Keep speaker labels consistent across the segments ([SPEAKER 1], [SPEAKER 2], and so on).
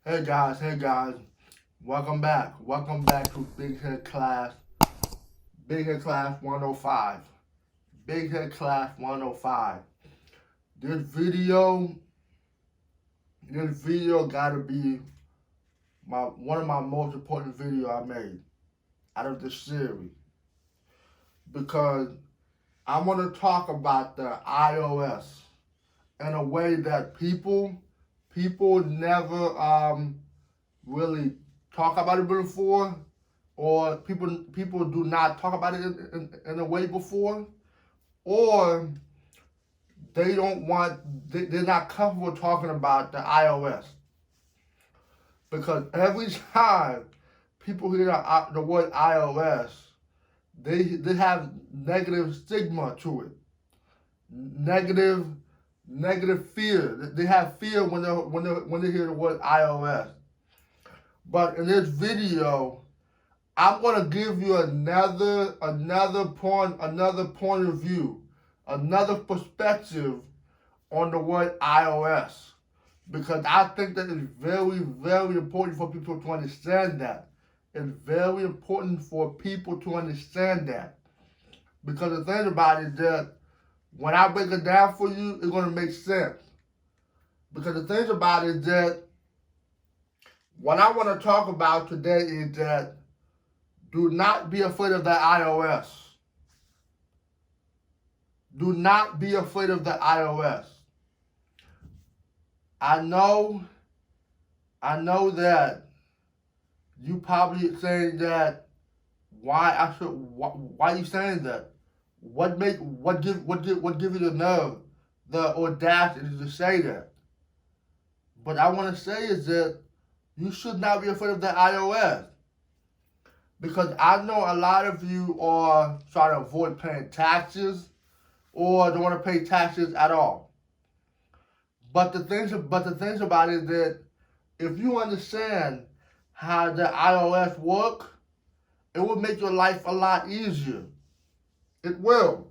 [SPEAKER 1] Hey guys, welcome back. Welcome back to Big Head Class, Big Head Class 105. Big Head Class 105. This video gotta be one of my most important videos I made out of this series, because I want to talk about the iOS in a way that people never really talk about it before, or people do not talk about it in a way before, or they're not comfortable talking about the iOS, because every time people hear the word iOS, they have negative stigma to it, negative fear. They have fear when they hear the word iOS. But in this video, I'm gonna give you another point of view, another perspective on the word iOS, because I think that it's very, very important for people to understand that. It's very important for people to understand that, because the thing about it is that when I break it down for you, it's gonna make sense. Because the thing about it is that what I want to talk about today is that do not be afraid of the iOS. Do not be afraid of the iOS. I know that you probably saying that why are you saying that? What give you the nerve, the audacity to say that? But I want to say is that you should not be afraid of the iOS, because I know a lot of you are trying to avoid paying taxes or don't want to pay taxes at all. But the things about it is that if you understand how the iOS work, it will make your life a lot easier. It will.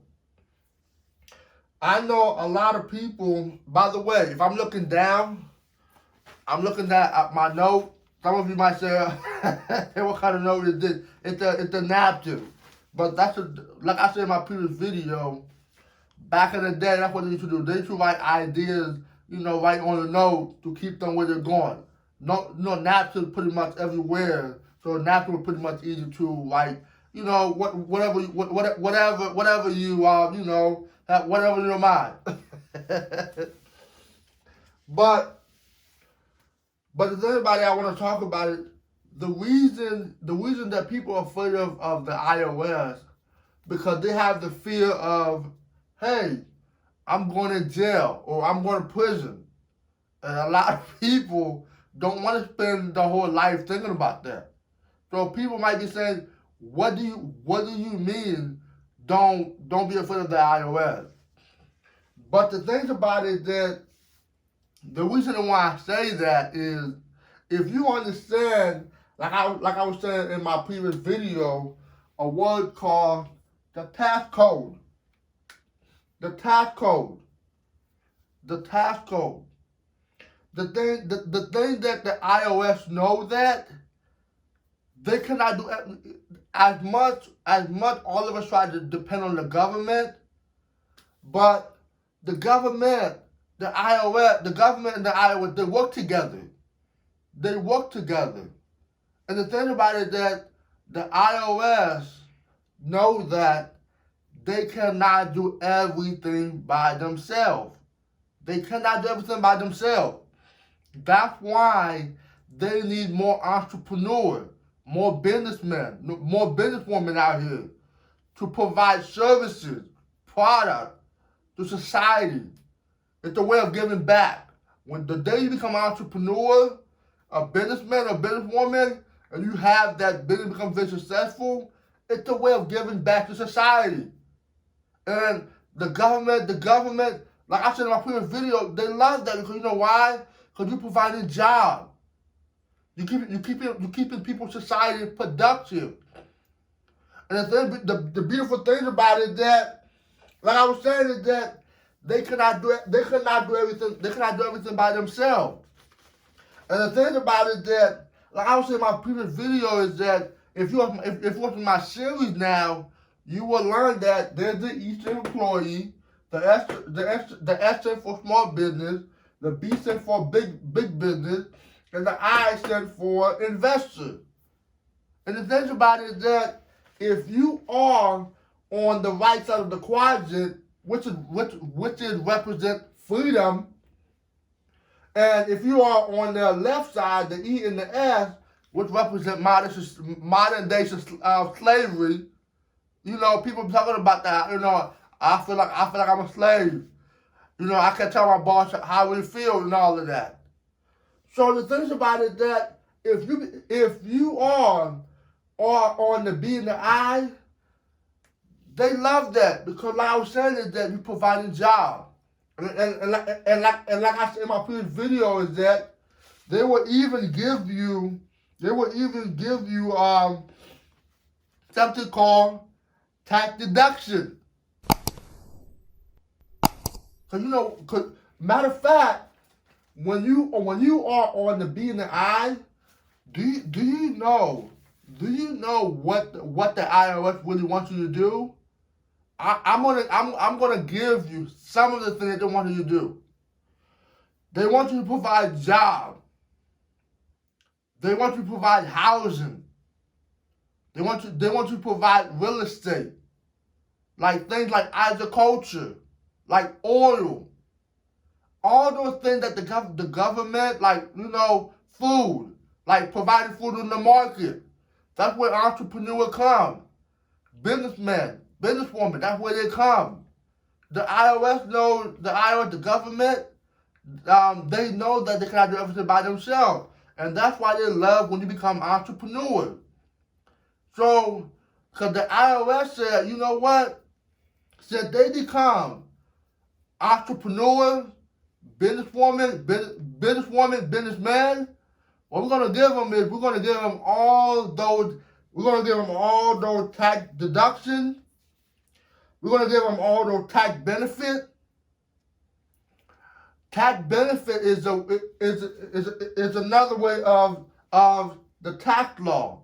[SPEAKER 1] I know a lot of people, by the way, if I'm looking down, I'm looking at my note. Some of you might say, hey, what kind of note is this? It's a napkin. But like I said in my previous video, back in the day, that's what they used to do. They used to write ideas, right on the note to keep them where they're going. No, napkins pretty much everywhere. So a napkin was pretty much easy to write, whatever you, whatever in your mind. But the thing about it, I want to talk about it. The reason that people are afraid of the iOS, because they have the fear of, hey, I'm going to jail or I'm going to prison. And a lot of people don't want to spend their whole life thinking about that. So people might be saying, what do you mean don't be afraid of the iOS? But the thing about it is that the reason why I say that is, if you understand, like I was saying in my previous video, a word called the task code. The task code. The task code. The thing that the iOS know that they cannot do as much all of us try to depend on the government, but the government and the iOS, they work together. They work together. And the thing about it is that the iOS know that they cannot do everything by themselves. They cannot do everything by themselves. That's why they need more entrepreneurs, more businessmen, more businesswomen out here to provide services, products to society. It's a way of giving back. When the day you become an entrepreneur, a businessman or businesswoman, and you have that business become very successful, it's a way of giving back to society. And the government, like I said in my previous video, they love that, because you know why? Because you providing jobs. You keeping people's society productive. And the beautiful thing about it is that, like I was saying, is that they cannot do everything by themselves. And the thing about it that, like I was saying in my previous video, is that if you watch my series now, you will learn that there's the E stands for employee, the S stands for small business, the B stands for big business, and the I stands for investor. And the thing about it is that if you are on the right side of the quadrant, which is represent freedom, and if you are on the left side, the E and the S, which represent modern day slavery, you know, people talking about that. You know, I feel like I'm a slave. You know, I can tell my boss how we feel and all of that. So the thing about it that if you are on the B and the I, they love that because, like I was saying, is that you providing jobs, and like I said in my previous video, is that they will even give you something called tax deduction. Cause you know, matter of fact, when you are on the B and the I, do you know what the IRS really wants you to do? I'm gonna give you some of the things that they want you to do. They want you to provide jobs. They want you to provide housing. They want you to provide real estate, like things like agriculture, like oil, all those things that the government, like, you know, food, like providing food in the market. That's where entrepreneurs come. Businessmen, businesswomen, that's where they come. The IRS knows, the government, they know that they cannot do everything by themselves. And that's why they love when you become entrepreneurs. So, because the IRS said, you know what? Said they become entrepreneurs, businesswomen, businessmen, what we're going to give them is we're going to give them all those tax deductions. We're going to give them all those tax benefits. Tax benefit is another way of the tax law.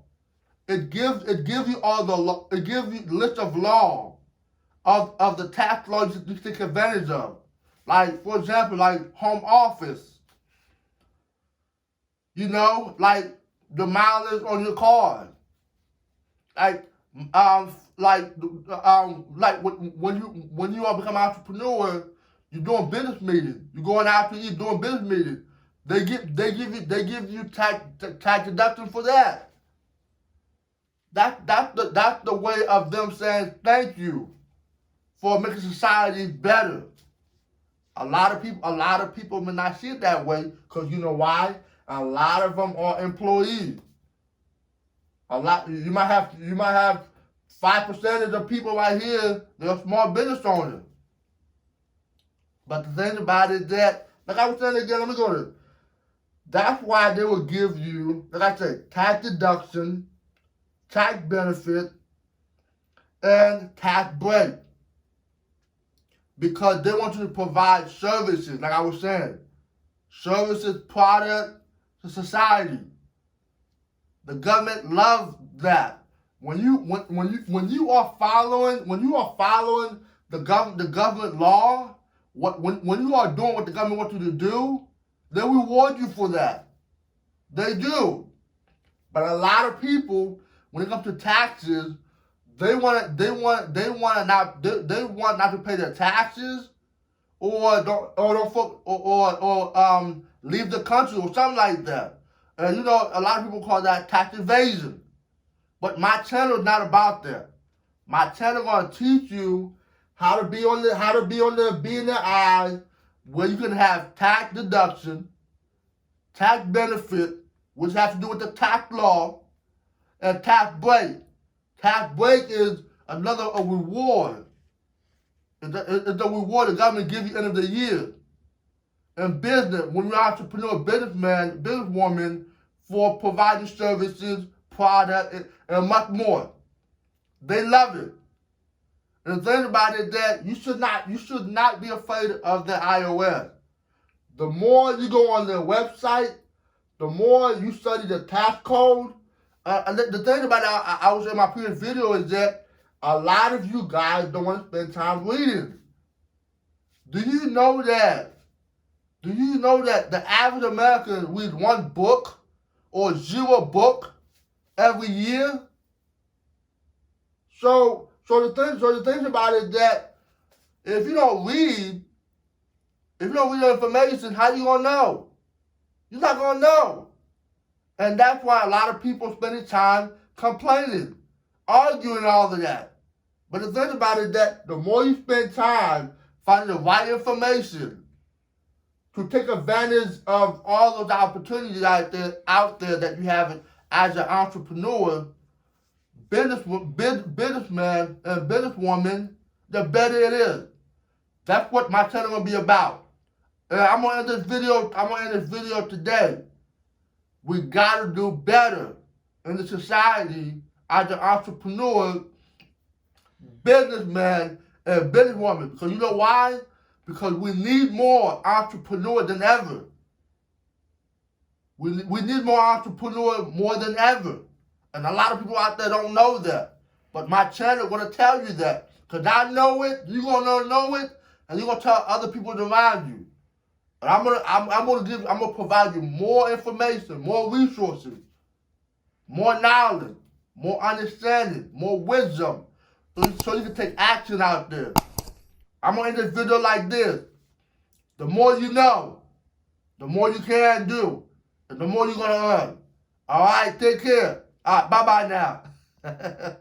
[SPEAKER 1] It gives you all the it gives you list of law of the tax laws you take advantage of. Like, for example, like home office. You know, like the mileage on your car. Like when you all become an entrepreneur, you're doing business meetings. You're going out to eat, doing business meetings. They give you tax deduction for that. That's the way of them saying thank you for making society better. A lot of people may not see it that way because you know why? A lot of them are employees. You might have 5% of the people right here, they're small business owners. But the thing about it is that, like I was saying again, let me go to it. That's why they will give you, like I said, tax deduction, tax benefit, and tax break. Because they want you to provide services, like I was saying. Services, product to society. The government loves that. When you are following the government law, when you are doing what the government wants you to do, they reward you for that. They do. But a lot of people, when it comes to taxes, they want not to pay their taxes, or leave the country or something like that. And you know, a lot of people call that tax evasion. But my channel is not about that. My channel is going to teach you how to be on the B and the I, where you can have tax deduction, tax benefit, which has to do with the tax law, and tax break. Tax break is a reward. It's a reward the government gives you at the end of the year. In business, when you're an entrepreneur, businessman, businesswoman, for providing services, product, and much more. They love it. And the thing about it is that you should not be afraid of the IRS. The more you go on their website, the more you study the tax code, and the thing about it, I was in my previous video, is that a lot of you guys don't want to spend time reading. Do you know that? Do you know that the average American reads one book or zero book every year? So the thing about it is that if you don't read the information, how you gonna know? You're not gonna know. And that's why a lot of people spending time complaining, arguing, all of that. But the thing about it is that the more you spend time finding the right information to take advantage of all those opportunities out there that you have as an entrepreneur, businessman and businesswoman, the better it is. That's what my channel will be about. And I'm gonna end this video today. We gotta do better in the society as an entrepreneur, businessman, and businesswoman. Because you know why? Because we need more entrepreneurs than ever. We need more entrepreneurs more than ever. And a lot of people out there don't know that. But my channel gonna tell you that. Because I know it, you're gonna know it, and you're gonna tell other people around you. And I'm gonna provide you more information, more resources, more knowledge, more understanding, more wisdom, so you can take action out there. I'm gonna end this video like this. The more you know, the more you can do, and the more you're gonna earn. All right, take care. All right, bye-bye now.